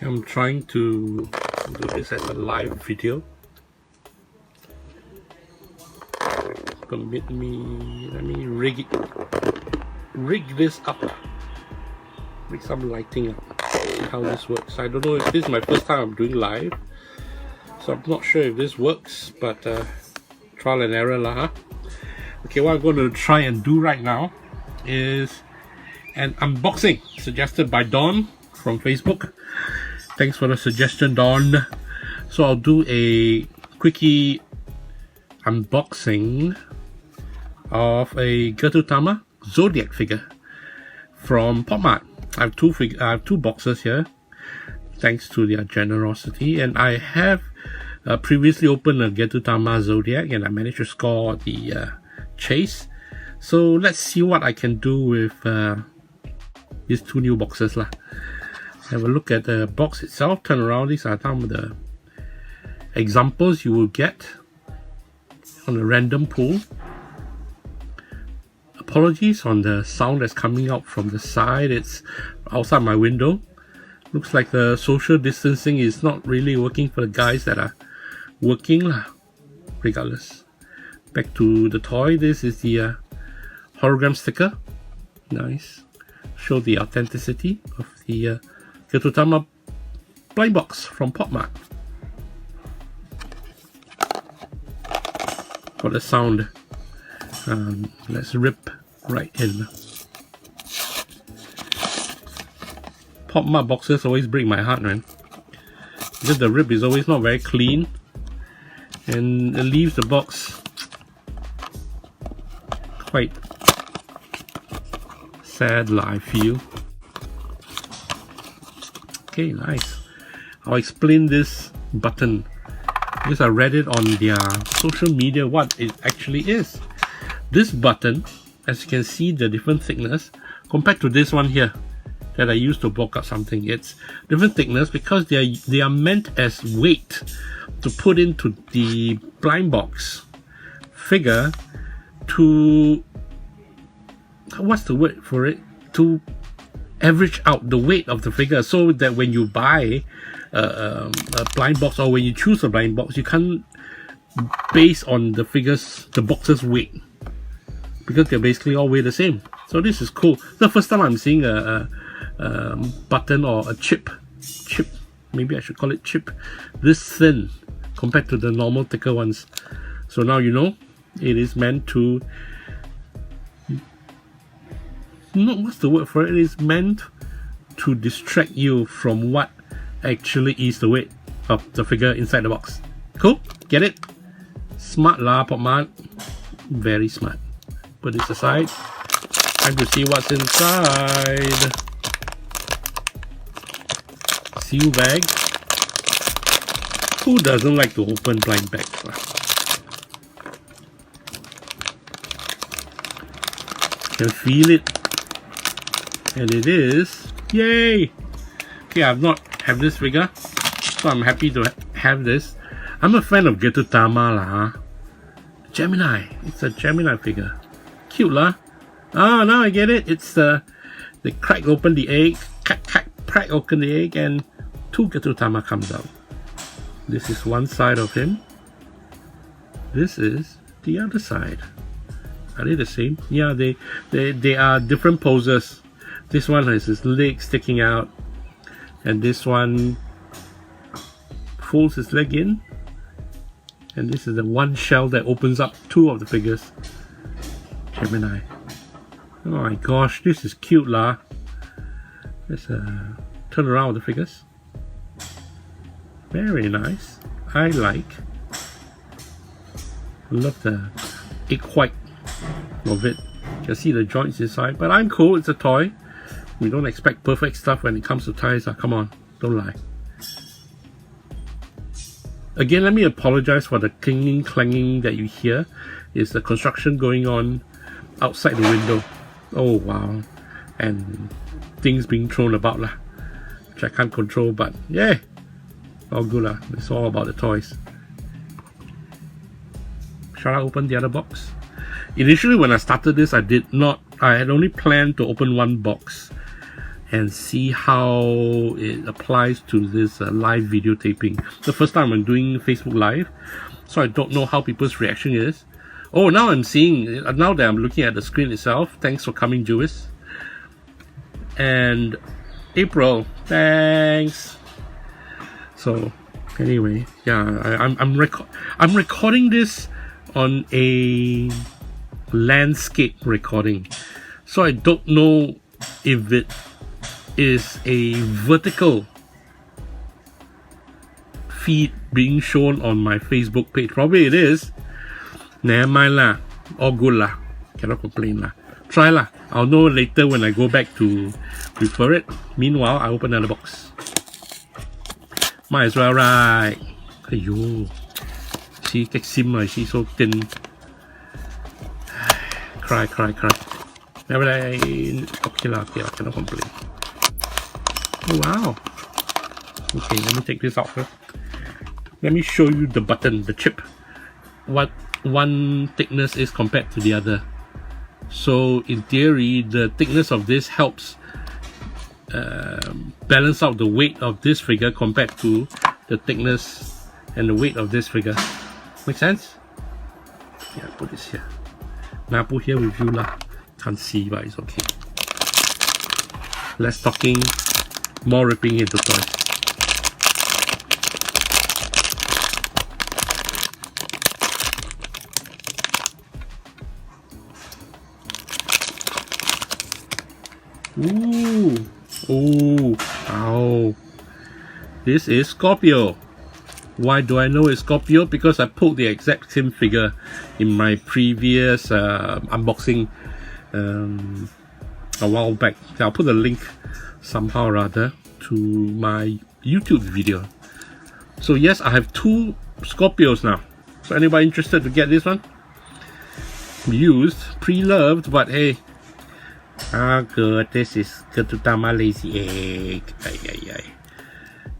I'm trying to do this as a live video. Let me rig this up, rig some lighting up, see how this works. I don't know if this is my first time I'm doing live, so I'm not sure if this works, but trial and error lah, huh? Okay, what I'm going to try and do right now is an unboxing suggested by Dawn from Facebook. Thanks for the suggestion, Dawn. So I'll do a quickie unboxing of a Gudetama Zodiac figure from POPMART. I have two boxes here, thanks to their generosity, and I have previously opened a Gudetama Zodiac and I managed to score the chase. So let's see what I can do with these two new boxes lah. Have a look at the box itself, turn around. These are some of the examples you will get on a random pull. Apologies on the sound that's coming out from the side, it's outside my window. Looks like the social distancing is not really working for the guys that are working lah. Regardless, back to the toy. This is the hologram sticker. Nice. Show the authenticity of the Gudetama blind box from POPMART. For the sound, let's rip right in. POPMART boxes always break my heart, man, because the rip is always not very clean and it leaves the box quite sad, I feel. Okay, nice. I'll explain this button because I read it on their social media what it actually is. This button, as you can see the different thickness compared to this one here that I used to bulk up something, it's different thickness because they are meant as weight to put into the blind box figure to, what's the word for it, to average out the weight of the figure, so that when you buy a blind box or when you choose a blind box, you can't base on the box's weight, because they're basically all weigh the same. So this is cool. It's the first time I'm seeing a button or a chip, maybe I should call it chip, this thin compared to the normal thicker ones. So now you know it is meant to, what's the word for it? It is meant to distract you from what actually is the weight of the figure inside the box. Cool? Get it? Smart lah, POPMART. Very smart. Put this aside. Time to see what's inside. Seal bag. Who doesn't like to open blind bags? Can feel it. And it is, yay! Okay, I've not have this figure, so I'm happy to have this. I'm a fan of Gudetama lah. Gemini, it's a Gemini figure. Cute lah. Ah, now I get it. It's they crack open the egg, crack open the egg, and two Gudetama comes out. This is one side of him. This is the other side. Are they the same? Yeah, they are different poses. This one has his leg sticking out, and this one folds his leg in, and this is the one shell that opens up two of the figures. Gemini. Oh my gosh, this is cute lah. Let's turn around the figures. Very nice. I like. Love the egg white of it. You can see the joints inside, but I'm cool. It's a toy. We don't expect perfect stuff when it comes to toys. Come on, don't lie. Again, let me apologize for the clanging that you hear. It's the construction going on outside the window. Oh wow. And things being thrown about lah, which I can't control, but yeah, all good lah. It's all about the toys. Shall I open the other box? Initially when I started this, I had only planned to open one box, and see how it applies to this live video taping. The first time I'm doing Facebook Live, so I don't know how people's reaction is. Oh, now I'm seeing, now that I'm looking at the screen itself. Thanks for coming, Jewis. And April, thanks. So anyway, yeah, I'm recording this on a landscape recording, so I don't know if it is a vertical feed being shown on my Facebook page. Probably it is. Never mind lah, all good lah, cannot complain lah. Try lah, I'll know later when I go back to prepare it. Meanwhile, I open another box. Might as well, right? Aiyo, see, she's so thin. Cry. Never mind. Okay lah, cannot complain. Oh wow. Okay, let me take this out first. Let me show you the button, the chip. What one thickness is compared to the other. So in theory, the thickness of this helps balance out the weight of this figure compared to the thickness and the weight of this figure. Make sense? Yeah, put this here. Now I put here with you lah. Can't see, but it's okay. Less talking, more ripping into toys. Ooh, oh, ow. This is Scorpio. Why do I know it's Scorpio? Because I pulled the exact same figure in my previous unboxing a while back. I'll put a link somehow or other to my YouTube video. So yes, I have 2 Scorpios now. So anybody interested to get this one? Used, pre-loved, but hey. Ah, good. This is Gudetama lazy egg.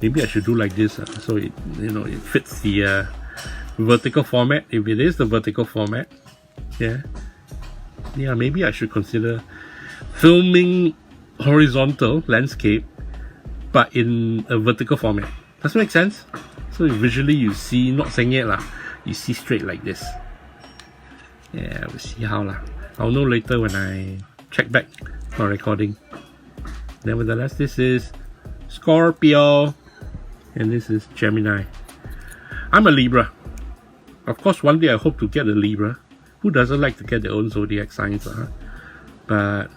Maybe I should do like this, so it, you know, it fits the vertical format. If it is the vertical format, yeah, maybe I should consider filming horizontal landscape, but in a vertical format. Does that make sense? So visually you see, not saying it lah, you see straight like this. Yeah, we'll see how lah. I'll know later when I check back my recording. Nevertheless, this is Scorpio and this is Gemini. I'm a Libra. Of course, one day I hope to get a Libra. Who doesn't like to get their own zodiac signs? But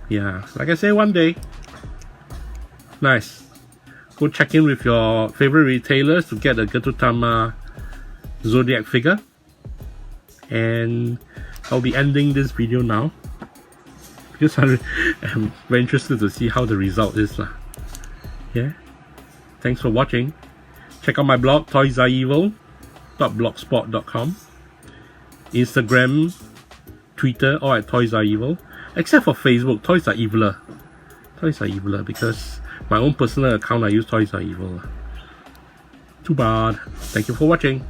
yeah, like I say, one day. Nice. Go check in with your favorite retailers to get a Gudetama Zodiac figure. And I'll be ending this video now, because I'm very interested to see how the result is. Yeah. Thanks for watching. Check out my blog, TOYSREVIL.blogspot.com. Instagram, Twitter, all at TOYSREVIL. Except for Facebook, Toys Are Eviler. Toys Are Eviler, because my own personal account I use TOYSREVIL. Too bad. Thank you for watching.